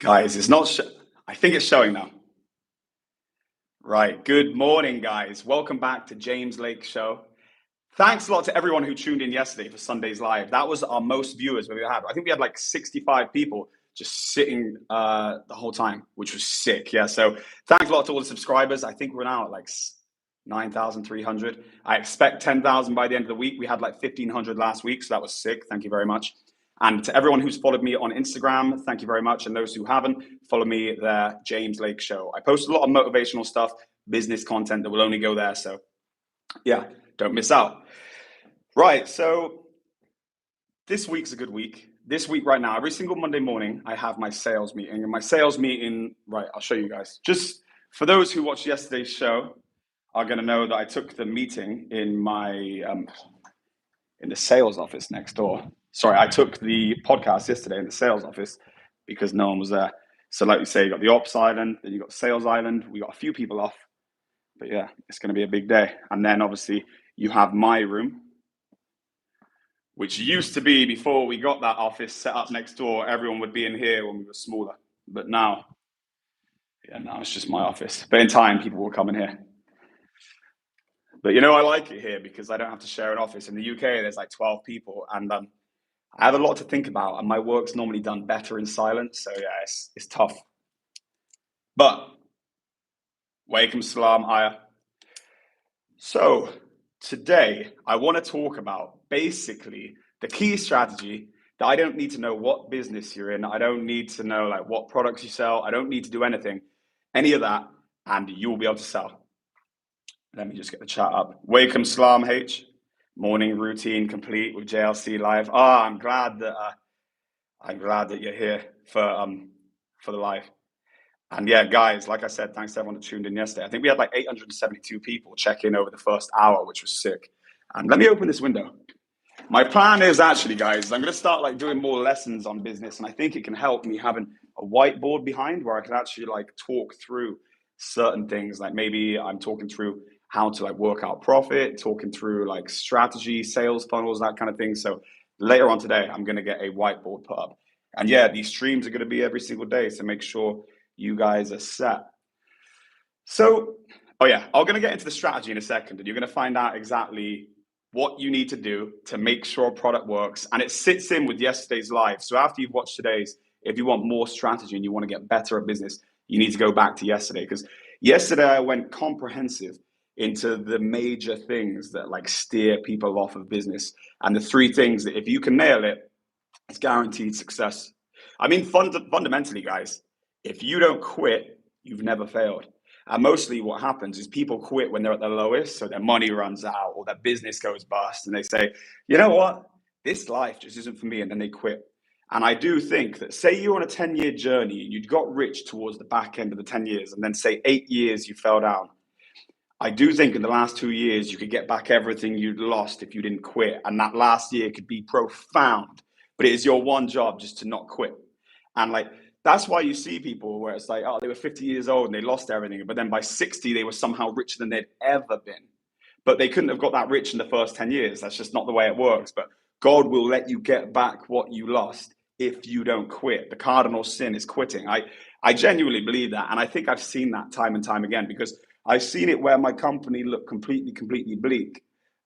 Guys, it's not. I think it's showing now. Right. Good morning, guys. Welcome back to James Lake Show. Thanks a lot to everyone who tuned in yesterday for Sunday's Live. That was our most viewers we had. I think we had like 65 people just sitting the whole time, which was sick. Yeah. So thanks a lot to all the subscribers. I think we're now at like 9,300. I expect 10,000 by the end of the week. We had like 1,500 last week, so that was sick. Thank you very much. And to everyone who's followed me on Instagram, thank you very much. And those who haven't, follow me there, James Lake Show. I post a lot of motivational stuff, business content that will only go there. So yeah, don't miss out. Right, so this week's a good week. This week right now, every single Monday morning, I have my sales meeting. And my sales meeting, right, I'll show you guys. Just for those who watched yesterday's show, are going to know that I took the meeting in my in the sales office next door. Sorry, I took the podcast yesterday in the sales office because no one was there. So like you say, you got the ops island, then you got the sales island. We got a few people off, but yeah, it's going to be a big day. And then obviously you have my room, which used to be, before we got that office set up next door, everyone would be in here when we were smaller. But now it's just my office. But in time, people will come in here. But I like it here because I don't have to share an office. In the UK, there's like 12 people, and I have a lot to think about, and my work's normally done better in silence. So yeah, it's tough. But Walaikum salam, Aya. So today, I want to talk about basically the key strategy that I don't need to know what business you're in. I don't need to know like what products you sell. I don't need to do any of that, and you'll be able to sell. Let me just get the chat up. Walaikum salam, H. Morning routine complete with JLC Live. I'm glad that you're here for the live. And yeah, guys, like I said, thanks to everyone that tuned in yesterday. I think we had like 872 people check in over the first hour, which was sick. And let me open this window. My plan is actually, guys, I'm going to start like doing more lessons on business, and I think it can help me having a whiteboard behind where I can actually like talk through certain things. Like maybe I'm talking through how to like work out profit, talking through like strategy, sales funnels, that kind of thing. So later on today, I'm going to get a whiteboard put up. And yeah, these streams are going to be every single day. So make sure you guys are set. So, I'm going to get into the strategy in a second, and you're going to find out exactly what you need to do to make sure a product works. And it sits in with yesterday's live. So after you've watched today's, if you want more strategy and you want to get better at business, you need to go back to yesterday, because yesterday I went comprehensive into the major things that like steer people off of business, and the three things that if you can nail it, it's guaranteed success. I mean, fundamentally, guys, if you don't quit, you've never failed. And mostly what happens is people quit when they're at their lowest, so their money runs out or their business goes bust, and they say, you know what, this life just isn't for me, and then they quit. And I do think that, say you're on a 10-year journey and you got rich towards the back end of the 10 years, and then say 8 years you fell down. I do think in the last 2 years, you could get back everything you'd lost if you didn't quit. And that last year could be profound, but it is your one job just to not quit. And like, that's why you see people where it's like, they were 50 years old and they lost everything, but then by 60, they were somehow richer than they'd ever been. But they couldn't have got that rich in the first 10 years. That's just not the way it works. But God will let you get back what you lost if you don't quit. The cardinal sin is quitting. I genuinely believe that. And I think I've seen that time and time again, because I've seen it where my company looked completely bleak.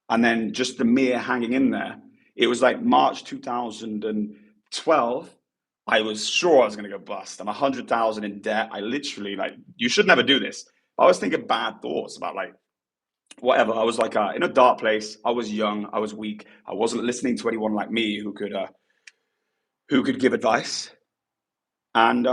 And then just the mere hanging in there. It was like March 2012. I was sure I was going to go bust. I'm 100,000 in debt. I literally, like, you should never do this. I was thinking bad thoughts about like, whatever. I was like in a dark place. I was young. I was weak. I wasn't listening to anyone like me who could give advice. And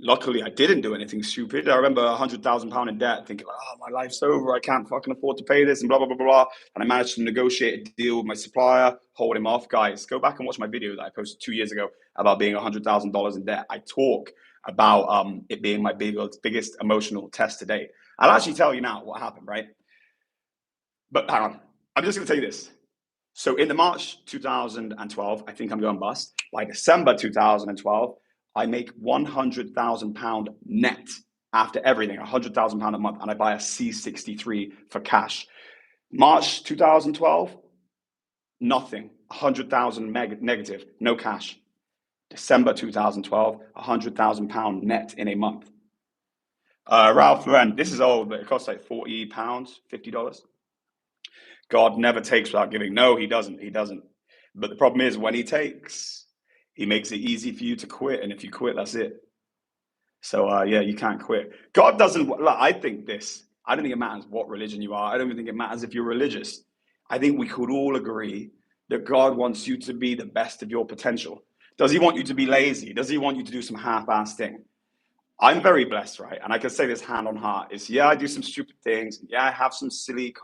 luckily, I didn't do anything stupid. I remember £100,000 in debt, thinking, my life's over. I can't fucking afford to pay this, and blah, blah, blah, blah. And I managed to negotiate a deal with my supplier, hold him off. Guys, go back and watch my video that I posted 2 years ago about being $100,000 in debt. I talk about it being my biggest emotional test to date. I'll actually tell you now what happened, right? But hang on. I'm just going to tell you this. So in the March 2012, I think I'm going bust. By December 2012, I make £100,000 net after everything, £100,000 a month, and I buy a C63 for cash. March 2012, nothing, 100,000 negative, no cash. December 2012, £100,000 net in a month. Ralph Lauren, this is old, but it costs like £40, $50. God never takes without giving. No, he doesn't. He doesn't. But the problem is when he takes, he makes it easy for you to quit. And if you quit, that's it. So yeah, you can't quit. God doesn't, look, I think this, I don't think it matters what religion you are. I don't even think it matters if you're religious. I think we could all agree that God wants you to be the best of your potential. Does he want you to be lazy? Does he want you to do some half-ass thing? I'm very blessed, right? And I can say this hand on heart is, yeah, I do some stupid things. Yeah, I have some silly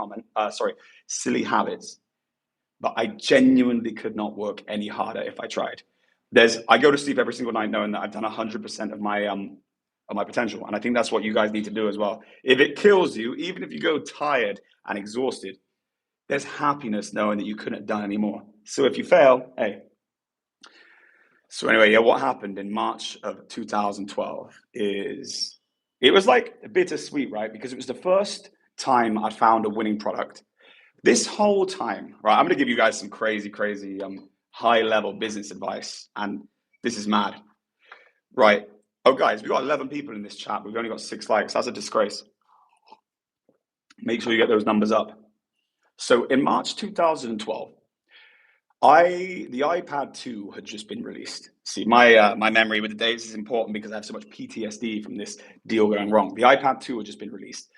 habits, but I genuinely could not work any harder if I tried. I go to sleep every single night knowing that I've done 100% of my potential. And I think that's what you guys need to do as well. If it kills you, even if you go tired and exhausted, there's happiness knowing that you couldn't have done any more. So if you fail, hey. So anyway, yeah, what happened in March of 2012 is, it was like bittersweet, right? Because it was the first time I'd found a winning product. This whole time, right, I'm going to give you guys some crazy, high level business advice. And this is mad, right? Oh, guys, we've got 11 people in this chat. We've only got 6 likes. That's a disgrace. Make sure you get those numbers up. So in March 2012, the iPad 2 had just been released. See, my memory with the dates is important because I have so much PTSD from this deal going wrong. The iPad 2 had just been released.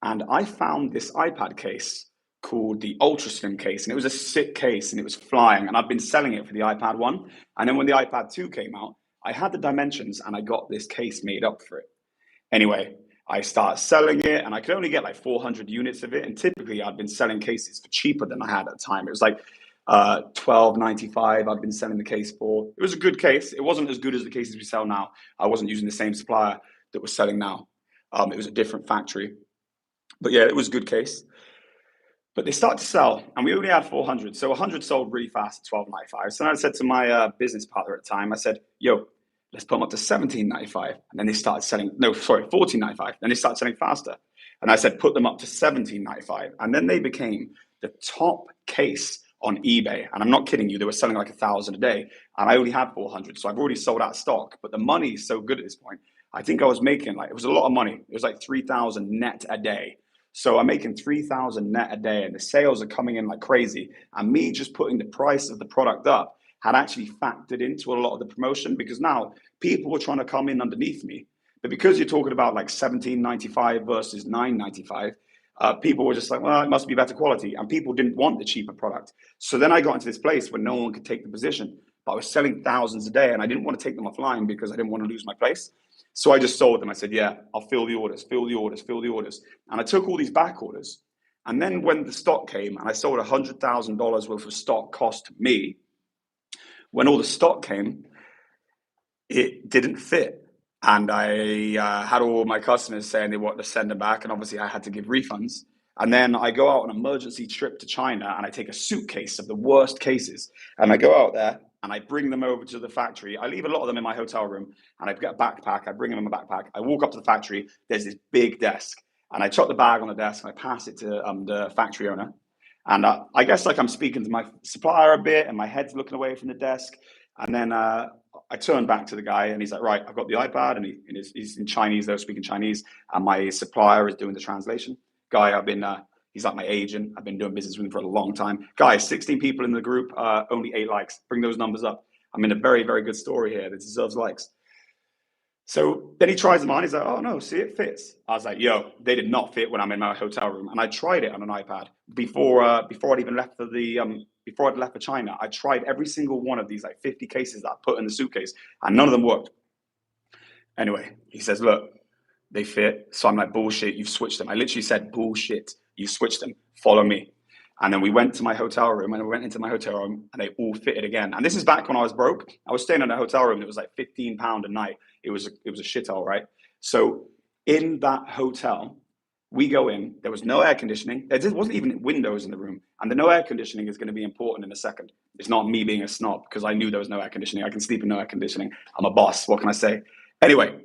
And I found this iPad case called the Ultra Slim case. And it was a sick case and it was flying. And I've been selling it for the iPad 1. And then when the iPad 2 came out, I had the dimensions and I got this case made up for it. Anyway, I started selling it and I could only get like 400 units of it. And typically I'd been selling cases for cheaper than I had at the time. It was like $12.95 I'd been selling the case for. It was a good case. It wasn't as good as the cases we sell now. I wasn't using the same supplier that was selling now. It was a different factory. But yeah, it was a good case. But they started to sell, and we only had 400. So 100 sold really fast at $12.95. So then I said to my business partner at the time, I said, yo, let's put them up to $17.95. And then they started selling, no, sorry, $14.95. Then they started selling faster. And I said, put them up to $17.95. And then they became the top case on eBay. And I'm not kidding you, they were selling like 1,000 a day. And I only had 400. So I've already sold out of stock. But the money is so good at this point. I think I was making it was a lot of money. It was like 3,000 net a day. So I'm making 3,000 net a day and the sales are coming in like crazy. And me just putting the price of the product up had actually factored into a lot of the promotion because now people were trying to come in underneath me. But because you're talking about like $17.95 versus $9.95, people were just like, well, it must be better quality. And people didn't want the cheaper product. So then I got into this place where no one could take the position. But I was selling thousands a day and I didn't want to take them offline because I didn't want to lose my place. So I just sold them. I said, yeah, I'll fill the orders. And I took all these back orders. And then when the stock came and I sold $100,000 worth of stock cost to me, when all the stock came, it didn't fit. And I had all my customers saying they wanted to send them back. And obviously I had to give refunds. And then I go out on an emergency trip to China and I take a suitcase of the worst cases. And I go out there and I bring them over to the factory. I leave a lot of them in my hotel room and I get a backpack. I bring them in my backpack. I walk up to the factory. There's this big desk and I chuck the bag on the desk and I pass it to the factory owner. And I guess like I'm speaking to my supplier a bit and my head's looking away from the desk. And then I turn back to the guy and he's like, right, I've got the iPad and he's in Chinese, they're speaking Chinese. And my supplier is doing the translation. Guy, he's like my agent. I've been doing business with him for a long time. Guys, 16 people in the group, only 8 likes. Bring those numbers up. I'm in a very, very good story here that deserves likes. So then he tries them on. He's like, oh no, see, it fits. I was like, yo, they did not fit when I'm in my hotel room. And I tried it on an iPad before I'd even left before I'd left for China. I tried every single one of these like 50 cases that I put in the suitcase and none of them worked. Anyway, he says, look, they fit. So I'm like, bullshit, you've switched them. I literally said, bullshit, you switched them. Follow me. And then we went to my hotel room and we went into my hotel room and they all fitted again. And this is back when I was broke. I was staying in a hotel room that was like £15 a night. It was a shithole, right? So in that hotel, we go in, there was no air conditioning. There wasn't even windows in the room. And the no air conditioning is going to be important in a second. It's not me being a snob because I knew there was no air conditioning. I can sleep in no air conditioning. I'm a boss. What can I say? Anyway,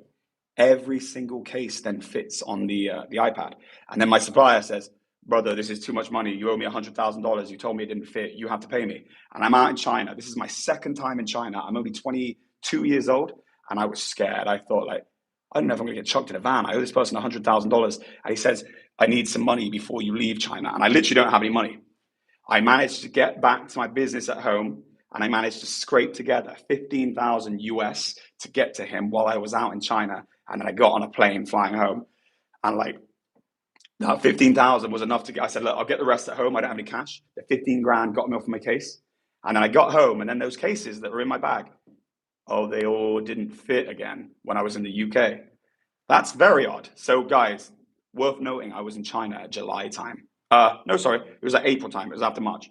every single case then fits on the iPad. And then my supplier says, brother, this is too much money. You owe me $100,000. You told me it didn't fit. You have to pay me. And I'm out in China. This is my second time in China. I'm only 22 2 years old, and I was scared. I thought like, I don't know if I'm gonna get chucked in a van. I owe this person $100,000, and he says, I need some money before you leave China, and I literally don't have any money. I managed to get back to my business at home, and I managed to scrape together 15,000 US to get to him while I was out in China. And then I got on a plane flying home, and like that 15,000 was enough to get. I said, look, I'll get the rest at home. I don't have any cash. The 15 grand got me off my case, and then I got home, and then those cases that were in my bag, oh, they all didn't fit again when I was in the UK. That's very odd. So, guys, worth noting, I was in China at July time. No, sorry, it was at April time. It was after March.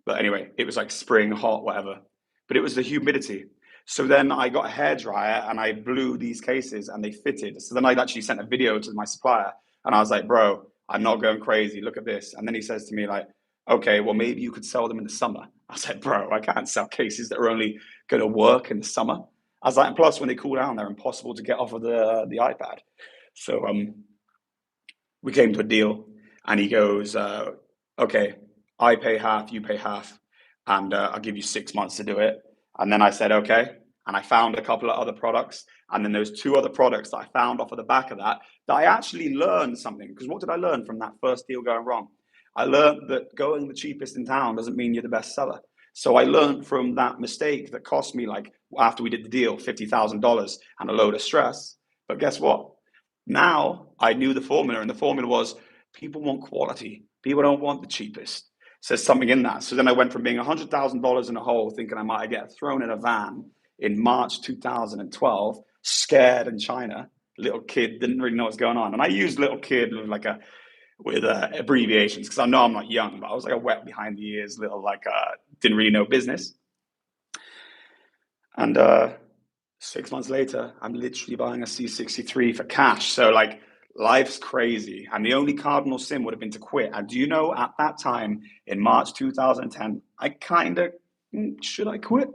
But anyway, it was like spring, hot, whatever. But it was the humidity. So then I got a hairdryer and I blew these cases and they fitted. So then I actually sent a video to my supplier and I was like, bro, I'm not going crazy. Look at this. And then he says to me like, okay, well, maybe you could sell them in the summer. I was like, bro, I can't sell cases that are only going to work in the summer. I was like, and plus when they cool down, they're impossible to get off of the iPad. So we came to a deal and he goes, okay, I pay half, you pay half, and I'll give you 6 months to do it. And then I said, okay. And I found a couple of other products. And then those 2 other products that I found off of the back of that I actually learned something. Because what did I learn from that first deal going wrong? I learned that going the cheapest in town doesn't mean you're the best seller. So I learned from that mistake that cost me, like, after we did the deal, $50,000 and a load of stress. But guess what? Now I knew the formula, and the formula was people want quality. People don't want the cheapest. So there's something in that. So then I went from being $100,000 in a hole, thinking I might get thrown in a van in March 2012, scared in China, little kid, didn't really know what's going on. And I used little kid with abbreviations because I know I'm not young, but I was like a wet behind the ears, little didn't really know business. And 6 months later, I'm literally buying a C63 for cash. So like life's crazy. And the only cardinal sin would have been to quit. And do you know, at that time in March 2010, I kind of, should I quit?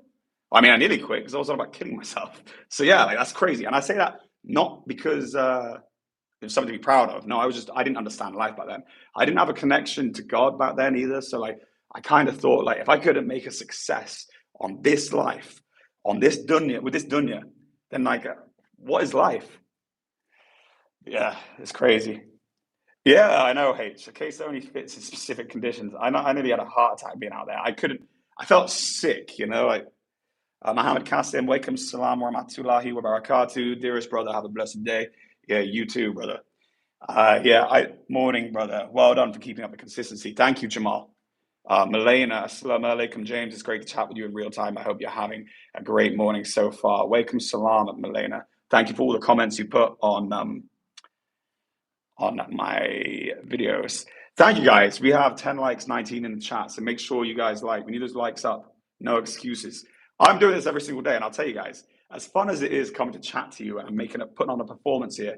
I mean, I nearly quit because I was all about killing myself. So yeah, like that's crazy. And I say that not because there's something to be proud of. No, I didn't understand life back then. I didn't have a connection to God back then either. So like, I kind of thought like, if I couldn't make a success on this life, on this dunya, with this dunya, then like, what is life? Yeah, it's crazy. Yeah, I know, H. A case only fits in specific conditions. I nearly had a heart attack being out there. I felt sick, like, Mohammed Qasim, Walaikum Salam wa rahmatullahi wa barakatuh. Dearest brother, have a blessed day. Yeah, you too, brother. Morning, brother. Well done for keeping up the consistency. Thank you, Jamal. Milena, assalamu alaikum, James. It's great to chat with you in real time. I hope you're having a great morning so far. Walaikum salam, Milena. Thank you for all the comments you put on my videos. Thank you, guys. We have 10 likes, 19 in the chat, so make sure you guys like. We need those likes up. No excuses. I'm doing this every single day, and I'll tell you guys, as fun as it is coming to chat to you and putting on a performance here,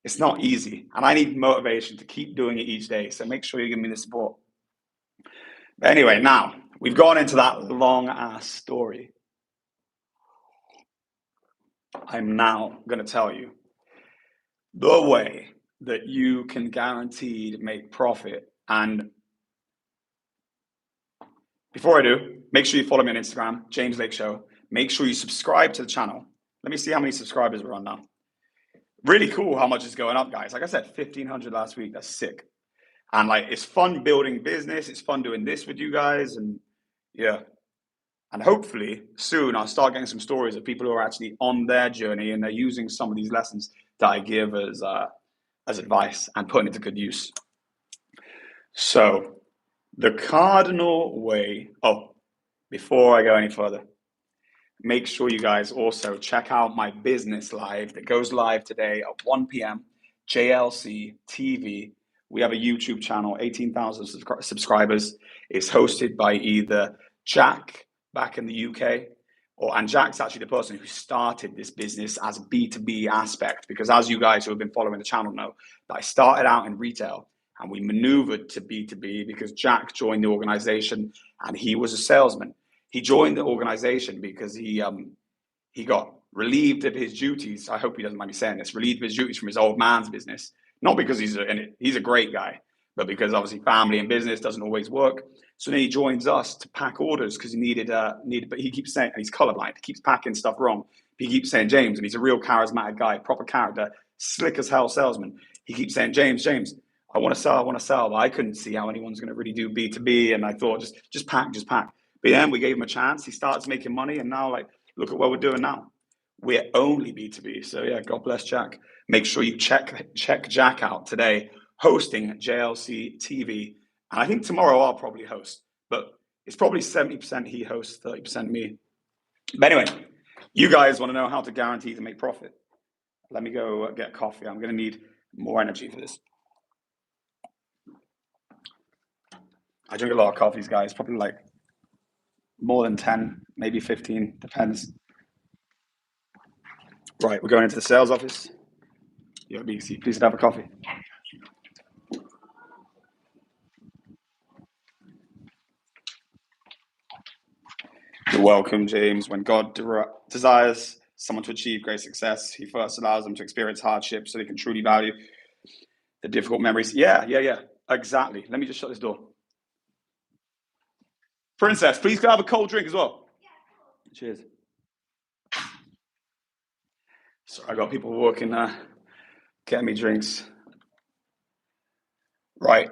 it's not easy, and I need motivation to keep doing it each day, so make sure you give me the support. But anyway, now, we've gone into that long-ass story. I'm now going to tell you the way that you can guaranteed make profit. And before I do, make sure you follow me on Instagram, James Lake Show. Make sure you subscribe to the channel. Let me see how many subscribers we're on now. Really cool how much is going up, guys. Like I said, 1,500 last week. That's sick. And like, it's fun building business. It's fun doing this with you guys. And yeah. And hopefully soon I'll start getting some stories of people who are actually on their journey and they're using some of these lessons that I give as advice and putting it to good use. So the cardinal way, before I go any further, make sure you guys also check out my business live that goes live today at 1 p.m. JLC TV. We have a YouTube channel, 18,000 subscribers. It's hosted by either Jack back in the UK, and Jack's actually the person who started this business as a B2B aspect, because as you guys who have been following the channel know, that I started out in retail and we maneuvered to B2B because Jack joined the organization and he was a salesman. He joined the organization because he got relieved of his duties. I hope he doesn't mind me saying this, relieved of his duties from his old man's business. Not because he's a great guy, but because obviously family and business doesn't always work. So then he joins us to pack orders because he needed, but he keeps saying, and he's colorblind, he keeps packing stuff wrong. He keeps saying James, and he's a real charismatic guy, proper character, slick as hell salesman. He keeps saying, James, I want to sell, but I couldn't see how anyone's going to really do B2B. And I thought, just pack. But then we gave him a chance. He starts making money, and now, like, look at what we're doing now. We're only B2B. So yeah, God bless Jack. Make sure you check Jack out today, hosting JLC TV. And I think tomorrow I'll probably host, but it's probably 70% he hosts, 30% me. But anyway, you guys want to know how to guarantee to make profit. Let me go get coffee. I'm going to need more energy for this. I drink a lot of coffees, guys, probably like more than 10, maybe 15, depends. Right, we're going into the sales office. Yo, BC, please have a coffee. You're welcome, James. When God desires someone to achieve great success, he first allows them to experience hardship so they can truly value the difficult memories. Yeah, exactly. Let me just shut this door. Princess, please can I have a cold drink as well? Yeah. Cheers. Sorry, I got people working getting me drinks. Right.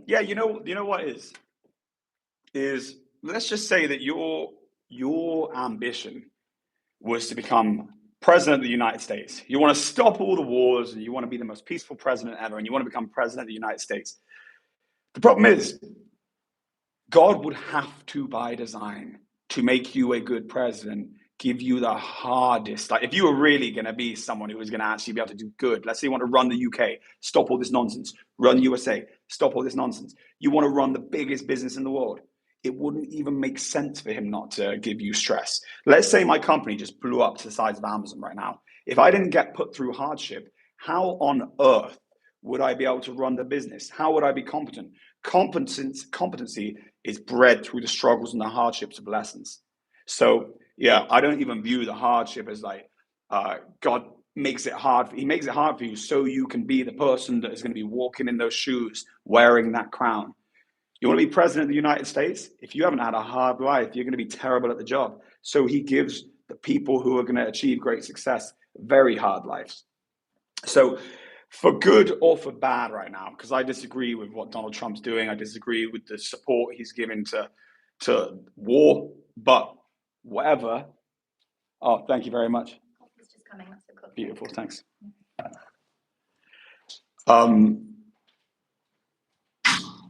Yeah, you know what is let's just say that your ambition was to become president of the United States. You want to stop all the wars, and you want to be the most peaceful president ever, and you want to become president of the United States. The problem is, God would have to, by design, to make you a good president, give you the hardest. Like, if you were really going to be someone who was going to actually be able to do good, let's say you want to run the UK, stop all this nonsense, run USA, stop all this nonsense. You want to run the biggest business in the world. It wouldn't even make sense for him not to give you stress. Let's say my company just blew up to the size of Amazon right now. If I didn't get put through hardship, how on earth would I be able to run the business? How would I be competent? Competency is bred through the struggles and the hardships of lessons. So yeah, I don't even view the hardship as like God makes it hard. He makes it hard for you so you can be the person that is going to be walking in those shoes, wearing that crown. You want to be president of the United States? If you haven't had a hard life, you're going to be terrible at the job. So he gives the people who are going to achieve great success very hard lives. So for good or for bad right now, because I disagree with what Donald Trump's doing. I disagree with the support he's giving to war, but whatever. Oh, thank you very much. It's just coming. That's the coffee. Beautiful, thanks.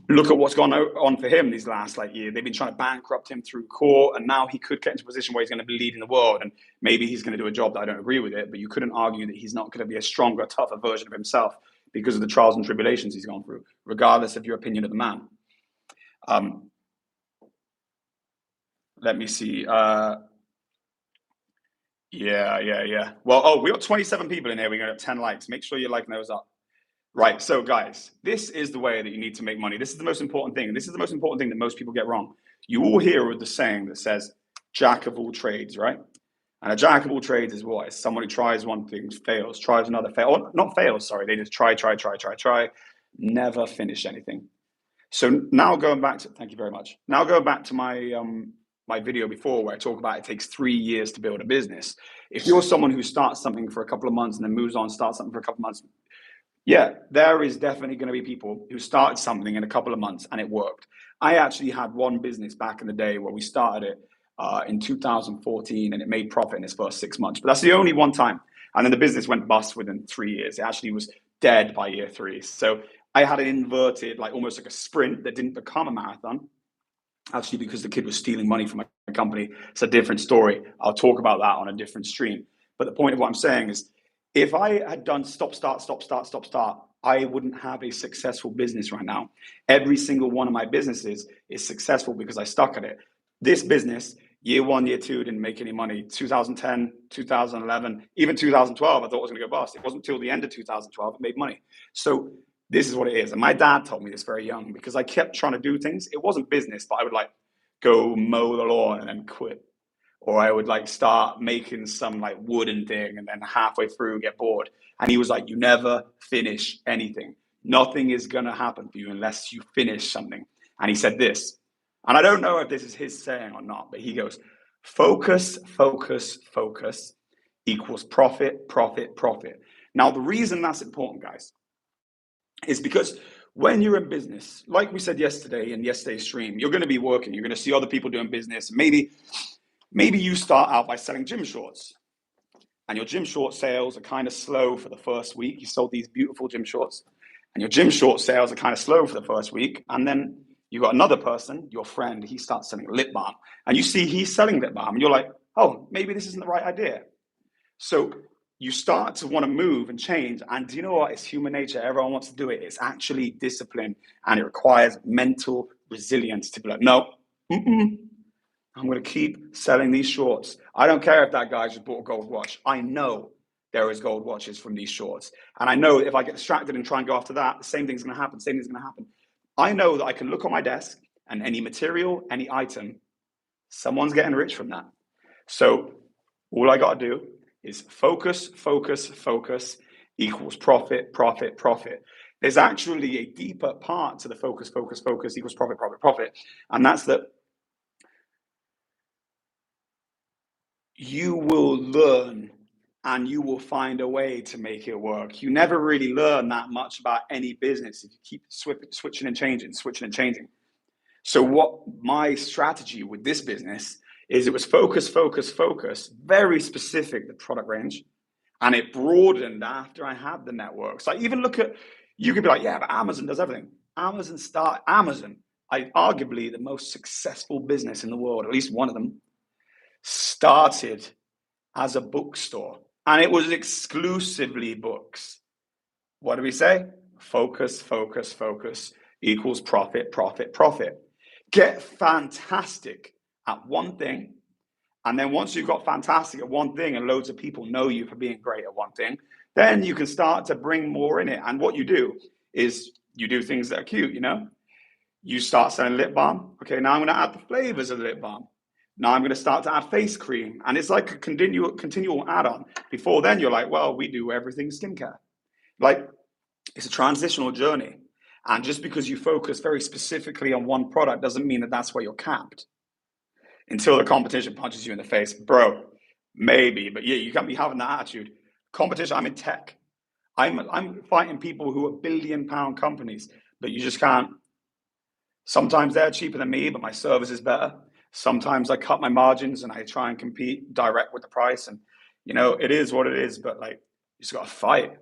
Look at what's gone on for him these last year. They've been trying to bankrupt him through court, and now he could get into a position where he's going to be leading the world, and maybe he's going to do a job that I don't agree with it, but you couldn't argue that he's not going to be a stronger, tougher version of himself because of the trials and tribulations he's gone through, regardless of your opinion of the man. Let me see. Yeah. Well, we got 27 people in here. We're going to have 10 likes. Make sure you're liking those up. Right, so guys, this is the way that you need to make money. This is the most important thing, and this is the most important thing that most people get wrong. You all hear the saying that says, jack of all trades, right? And a jack of all trades is what? It's someone who tries one thing, fails, tries another, not fails, sorry. They just try, never finish anything. So now going back to, thank you very much. Now going back to my video before where I talk about it takes 3 years to build a business. If you're someone who starts something for a couple of months and then moves on, starts something for a couple of months, yeah, there is definitely going to be people who started something in a couple of months and it worked. I actually had one business back in the day where we started it in 2014 and it made profit in its first 6 months. But that's the only one time. And then the business went bust within 3 years. It actually was dead by year 3. So I had an inverted, almost like a sprint that didn't become a marathon. Actually, because the kid was stealing money from my company. It's a different story. I'll talk about that on a different stream. But the point of what I'm saying is, if I had done stop, start, I wouldn't have a successful business right now. Every single one of my businesses is successful because I stuck at it. This business, year 1, year 2, didn't make any money. 2010, 2011, even 2012, I thought it was going to go bust. It wasn't until the end of 2012 it made money. So this is what it is. And my dad told me this very young because I kept trying to do things. It wasn't business, but I would go mow the lawn and then quit. Or I would start making some wooden thing and then halfway through get bored. And he was like, you never finish anything. Nothing is going to happen for you unless you finish something. And he said this, and I don't know if this is his saying or not, but he goes, focus, focus, focus equals profit, profit, profit. Now, the reason that's important, guys, is because when you're in business, like we said yesterday in yesterday's stream, you're going to be working, you're going to see other people doing business. Maybe you start out by selling gym shorts, and your gym short sales are kind of slow for the first week. You sold these beautiful gym shorts, and your gym short sales are kind of slow for the first week. And then you got another person, your friend, he starts selling lip balm, and you see he's selling lip balm, and you're like, oh, maybe this isn't the right idea. So you start to want to move and change. And do you know what? It's human nature. Everyone wants to do it. It's actually discipline, and it requires mental resilience to be like, no, I'm going to keep selling these shorts. I don't care if that guy just bought a gold watch. I know there is gold watches from these shorts. And I know if I get distracted and try and go after that, the same thing's going to happen. Same thing's going to happen. I know that I can look on my desk, and any material, any item, someone's getting rich from that. So all I got to do is focus, focus, focus equals profit, profit, profit. There's actually a deeper part to the focus, focus, focus equals profit, profit, profit. And that's that you will learn and you will find a way to make it work. You never really learn that much about any business if you keep switching and changing, switching and changing. So what my strategy with this business is, it was focus, focus, focus, very specific, the product range. And it broadened after I had the network. So I even look at, you could be like, yeah, but Amazon does everything. Amazon, arguably the most successful business in the world, at least one of them, started as a bookstore, and it was exclusively books. What do we say? Focus, focus, focus equals profit, profit, profit. Get fantastic at one thing, and then once you've got fantastic at one thing and loads of people know you for being great at one thing, then you can start to bring more in it. And what you do is you do things that are cute, You start selling lip balm. Okay, now I'm going to add the flavors of the lip balm. Now I'm going to start to add face cream. And it's like a continual add-on. Before then, you're like, well, we do everything skincare. Like, it's a transitional journey. And just because you focus very specifically on one product doesn't mean that that's where you're capped. Until the competition punches you in the face. Bro, maybe. But yeah, you can't be having that attitude. Competition, I'm in tech. I'm fighting people who are billion-pound companies. But you just can't. Sometimes they're cheaper than me, but my service is better. Sometimes I cut my margins and I try and compete direct with the price. And, it is what it is, but like, you just got to fight.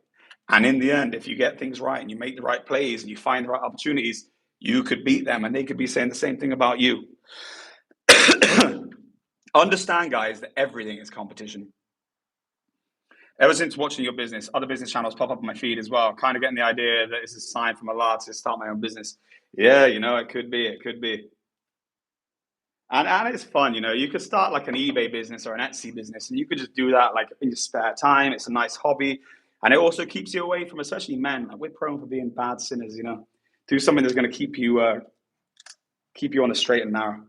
And in the end, if you get things right and you make the right plays and you find the right opportunities, you could beat them and they could be saying the same thing about you. Understand, guys, that everything is competition. Ever since watching your business, other business channels pop up on my feed as well, kind of getting the idea that it's a sign from Allah to start my own business. Yeah, it could be. And it's fun, you could start like an eBay business or an Etsy business, and you could just do that like in your spare time. It's a nice hobby. And it also keeps you away from, especially men, like we're prone for being bad sinners, Do something that's going to keep you on the straight and narrow.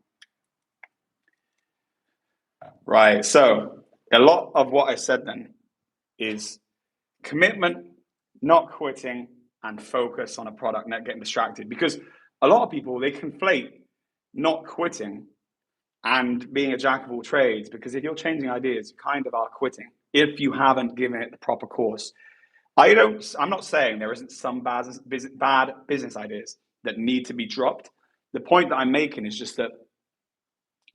Right. So a lot of what I said then is commitment, not quitting, and focus on a product, not getting distracted. Because a lot of people, they conflate not quitting and being a jack of all trades, because if you're changing ideas, you kind of are quitting if you haven't given it the proper course. I'm not saying there isn't some bad business ideas that need to be dropped. The point that I'm making is just that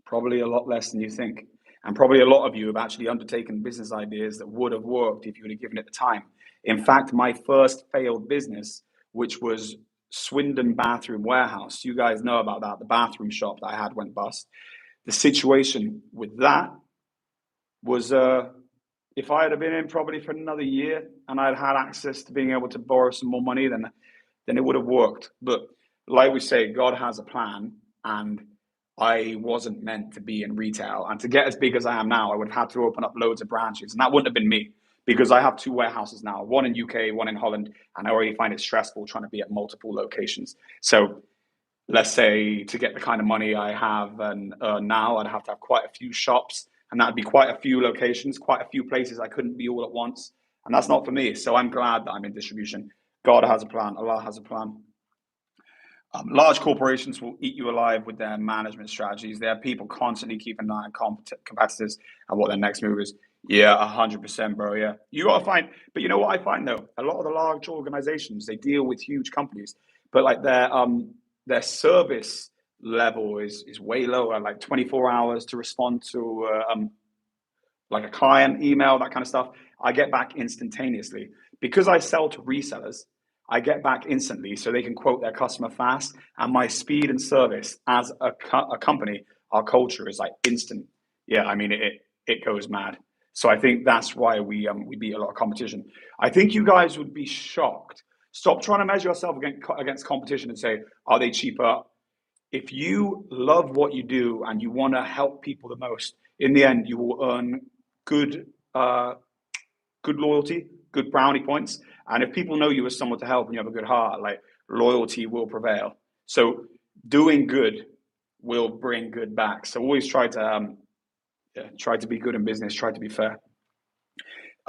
probably a lot less than you think. And probably a lot of you have actually undertaken business ideas that would have worked if you would have given it the time. In fact, my first failed business, which was Swindon Bathroom Warehouse, you guys know about that, the bathroom shop that I had went bust. The situation with that was if I had been in probably for another year and I'd had access to being able to borrow some more money, then it would have worked. But like we say, God has a plan, and I wasn't meant to be in retail. And to get as big as I am now, I would have had to open up loads of branches, and that wouldn't have been me, because I have 2 warehouses now, one in UK, one in Holland, and I already find it stressful trying to be at multiple locations. So let's say to get the kind of money I have and now, I'd have to have quite a few shops, and that'd be quite a few locations, quite a few places I couldn't be all at once. And that's not for me. So I'm glad that I'm in distribution. God has a plan. Allah has a plan. Large corporations will eat you alive with their management strategies. They have people constantly keeping an eye on competitors and what their next move is. Yeah, 100%, bro. Yeah, you gotta find. But you know what I find though? A lot of the large organizations they deal with huge companies, but like their service level is way lower. Like 24 hours to respond to like a client email, that kind of stuff. I get back instantaneously because I sell to resellers. I get back instantly so they can quote their customer fast. And my speed and service as a company, our culture is like instant. Yeah, I mean it goes mad. So I think that's why we beat a lot of competition. I think you guys would be shocked. Stop trying to measure yourself against competition and say, are they cheaper? If you love what you do and you want to help people the most, in the end, you will earn good, good loyalty, good brownie points. And if people know you as someone to help and you have a good heart, like loyalty will prevail. So doing good will bring good back. So always try to be good in business, try to be fair.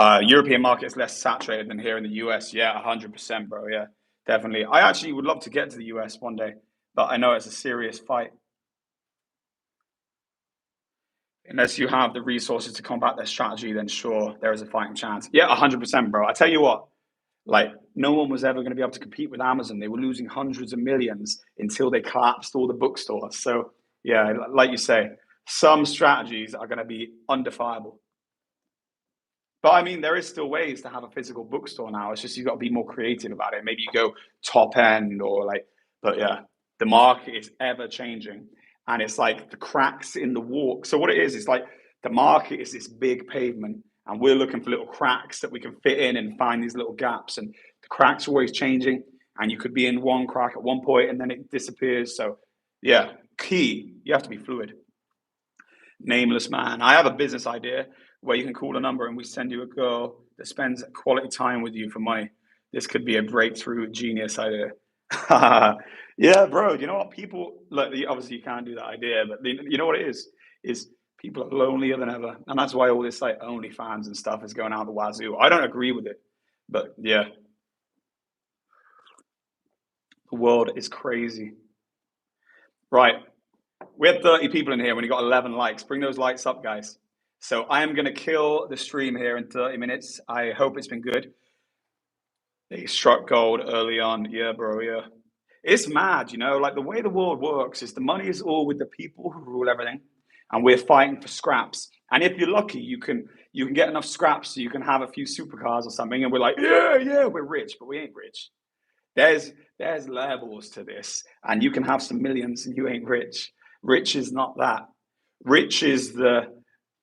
European market is less saturated than here in the US. Yeah, 100%, bro. Yeah, definitely. I actually would love to get to the US one day, but I know it's a serious fight. Unless you have the resources to combat their strategy, then sure, there is a fighting chance. Yeah, 100%, bro. I tell you what, like, no one was ever going to be able to compete with Amazon. They were losing hundreds of millions until they collapsed all the bookstores. So, yeah, like you say, some strategies are going to be undefiable. But I mean, there is still ways to have a physical bookstore now. It's just you've got to be more creative about it. Maybe you go top end or like, but yeah, the market is ever changing. And it's like the cracks in the walk. So what it is like the market is this big pavement and we're looking for little cracks that we can fit in and find these little gaps. And the cracks are always changing. And you could be in one crack at one point and then it disappears. So yeah, key, you have to be fluid. Nameless man. I have a business idea where you can call a number and we send you a girl that spends quality time with you for money. This could be a breakthrough genius idea. Yeah, bro. You know what? People look. Obviously, you can't do that idea, but you know what it is? Is people are lonelier than ever, and that's why all this like OnlyFans and stuff is going out the wazoo. I don't agree with it, but yeah, the world is crazy. Right. We had 30 people in here when you got 11 likes. Bring those likes up, guys. So I am going to kill the stream here in 30 minutes. I hope it's been good. They struck gold early on. Yeah, bro. Yeah. It's mad, like the way the world works is the money is all with the people who rule everything. And we're fighting for scraps. And if you're lucky, you can get enough scraps so you can have a few supercars or something. And we're like, yeah, we're rich, but we ain't rich. There's levels to this. And you can have some millions and you ain't rich. Rich is not that. Rich is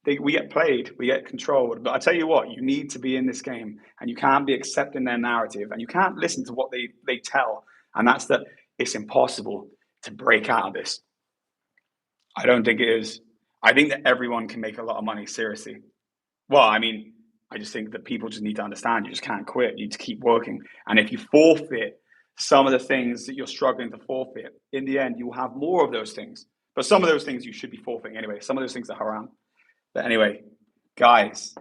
we get played, we get controlled. But I tell you what, you need to be in this game and you can't be accepting their narrative and you can't listen to what they tell. And that's that it's impossible to break out of this. I don't think it is. I think that everyone can make a lot of money, seriously. Well, I mean, I just think that people just need to understand you just can't quit. You need to keep working. And if you forfeit some of the things that you're struggling to forfeit, in the end, you will have more of those things. But some of those things you should be forfeiting anyway. Some of those things are haram. But anyway, guys,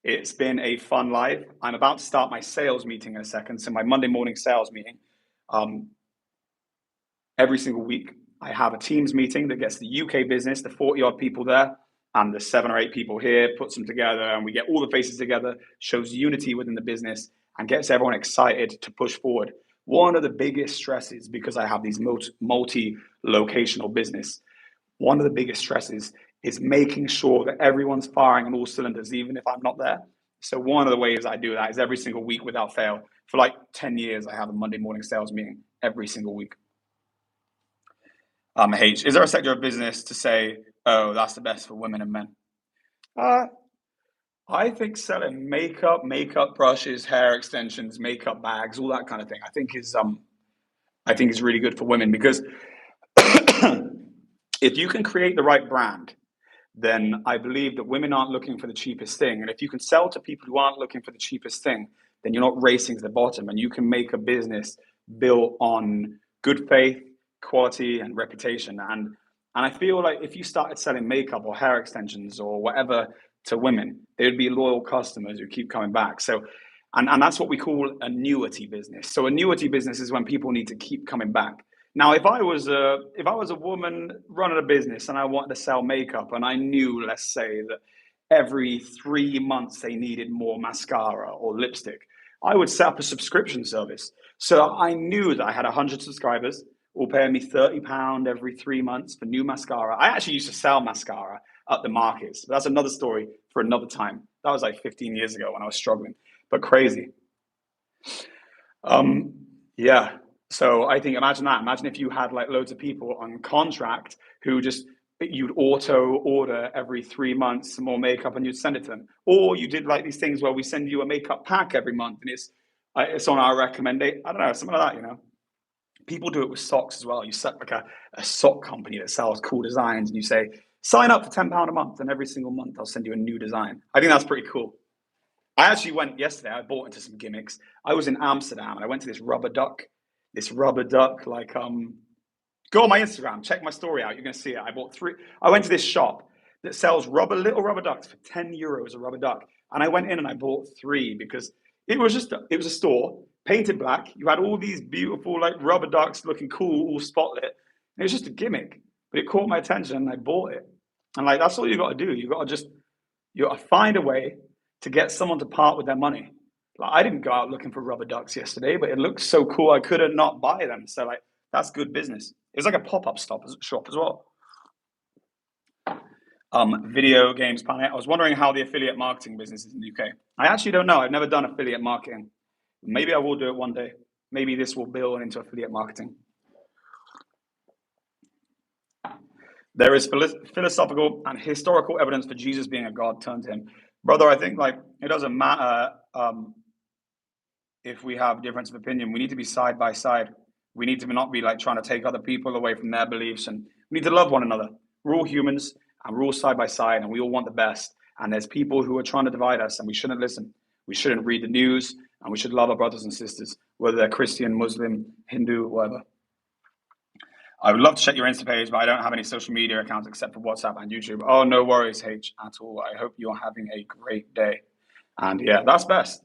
it's been a fun live. I'm about to start my sales meeting in a second. So my Monday morning sales meeting. Every single week, I have a Teams meeting that gets the UK business, the 40 odd people there, and the 7 or 8 people here, puts them together, and we get all the faces together, shows unity within the business, and gets everyone excited to push forward. One of the biggest stresses, because I have these multi-locational business, one of the biggest stresses is making sure that everyone's firing on all cylinders, even if I'm not there. So one of the ways I do that is every single week without fail. For like 10 years, I have a Monday morning sales meeting every single week. H, is there a sector of business to say, oh, that's the best for women and men? I think selling makeup brushes, hair extensions, makeup bags, all that kind of thing, I think is really good for women because if you can create the right brand, then I believe that women aren't looking for the cheapest thing. And if you can sell to people who aren't looking for the cheapest thing, then you're not racing to the bottom and you can make a business built on good faith, quality and reputation. And I feel like if you started selling makeup or hair extensions or whatever to women, they would be loyal customers who keep coming back. So And that's what we call annuity business. So annuity business is when people need to keep coming back. Now, if I was a woman running a business and I wanted to sell makeup and I knew, let's say, that every 3 months they needed more mascara or lipstick, I would set up a subscription service. So I knew that I had 100 subscribers all paying me £30 every 3 months for new mascara. I actually used to sell mascara at the markets. But that's another story for another time. That was like 15 years ago when I was struggling, but crazy. Um, yeah. So I think imagine that. Imagine if you had like loads of people on contract who just you'd auto order every 3 months some more makeup and you'd send it to them. Or you did like these things where we send you a makeup pack every month and it's on our recommendation. I don't know, something like that, you know. People do it with socks as well. You set like a sock company that sells cool designs and you say, sign up for £10 a month and every single month I'll send you a new design. I think that's pretty cool. I actually went yesterday. I bought into some gimmicks. I was in Amsterdam and I went to this rubber duck. Like go on my Instagram, check my story out. You're gonna see it. I bought three. I went to this shop that sells little rubber ducks for €10 a rubber duck, and I went in and I bought three because it was a store painted black. You had all these beautiful like rubber ducks looking cool, all spotlit. And it was just a gimmick, but it caught my attention and I bought it. And like that's all you got to do. You got to find a way to get someone to part with their money. Like I didn't go out looking for rubber ducks yesterday, but it looked so cool I couldn't not buy them. So like that's good business. It's like a pop-up shop as well. Video Games Planet. I was wondering how the affiliate marketing business is in the UK. I actually don't know. I've never done affiliate marketing. Maybe I will do it one day. Maybe this will build into affiliate marketing. There is philosophical and historical evidence for Jesus being a God. Turn to him. Brother, I think like it doesn't matter if we have difference of opinion. We need to be side by side. We need to not be like trying to take other people away from their beliefs, and we need to love one another. We're all humans and we're all side by side and we all want the best. And there's people who are trying to divide us and we shouldn't listen. We shouldn't read the news and we should love our brothers and sisters, whether they're Christian, Muslim, Hindu, whatever. I would love to check your Insta page, but I don't have any social media accounts except for WhatsApp and YouTube. Oh, no worries, H, at all. I hope you're having a great day. And yeah, that's best.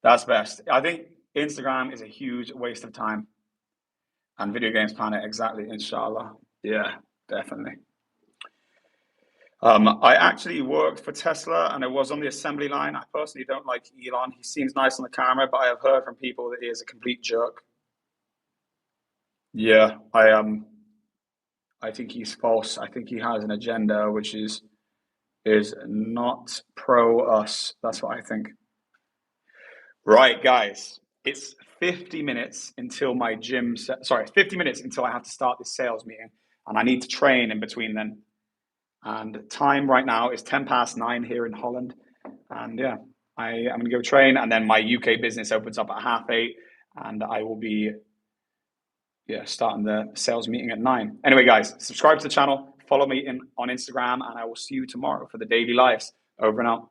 That's best. I think Instagram is a huge waste of time. And Video Games Planet, exactly, inshallah. Yeah, definitely. I actually worked for Tesla and I was on the assembly line. I personally don't like Elon. He seems nice on the camera, but I have heard from people that he is a complete jerk. Yeah, I think he's false. I think he has an agenda which is not pro us. That's what I think. Right, guys. It's 50 minutes until my 50 minutes until I have to start this sales meeting, and I need to train in between then. And time right now is 9:10 here in Holland. And yeah, I'm going to go train, and then my UK business opens up at 8:30, and I will be starting the sales meeting at 9. Anyway, guys, subscribe to the channel, follow me on Instagram, and I will see you tomorrow for the daily lives. Over and out.